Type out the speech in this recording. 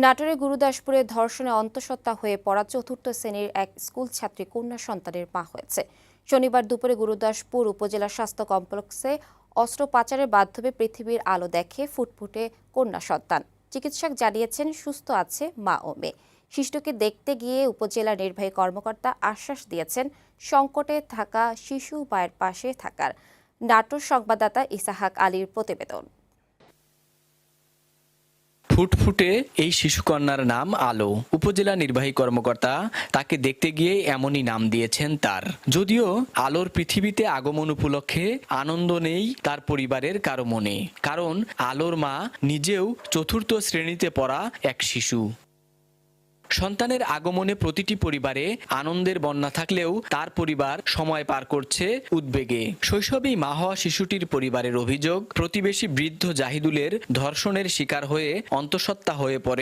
নাটোরের গুরুদাসপুরে ধর্ষণে অন্তঃসত্ত্বা হয়ে পড়া চতুর্থ শ্রেণীর এক স্কুল ছাত্রী কন্যা সন্তানের মা হয়েছে। শনিবার দুপুরে গুরুদাসপুর উপজেলা স্বাস্থ্য কমপ্লেক্সে অস্ত্রোপচারের মাধ্যমে পৃথিবীর আলো দেখে ফুটফুটে কন্যা সন্তান। চিকিৎসক জানিয়েছেন সুস্থ আছে মা ও মেয়ে। শিশুটিকে দেখতে গিয়ে উপজেলা নির্বাহী কর্মকর্তা আশ্বাস দিয়েছেন সংকটে থাকা শিশু মায়ের পাশে থাকার। নাটোর সংবাদদাতা ইসাহাক আলীর প্রতিবেদন। ফুটফুটে এই শিশুকন্যার নাম আলো। উপজেলা নির্বাহী কর্মকর্তা তাকে দেখতে গিয়ে এমনই নাম দিয়েছেন তার। যদিও আলোর পৃথিবীতে আগমন উপলক্ষে আনন্দ নেই তার পরিবারের কারো মনে, কারণ আলোর মা নিজেও চতুর্থ শ্রেণীতে পড়া এক শিশু। সন্তানের আগমনে প্রতিটি পরিবারে আনন্দের বন্যা থাকলেও তার পরিবার সময় পার করছে উদ্বেগে। শৈশবেই মা হওয়া শিশুটির পরিবারের অভিযোগ, প্রতিবেশী বৃদ্ধ জাহিদুলের ধর্ষণের শিকার হয়ে অন্তঃসত্ত্বা হয়ে পড়ে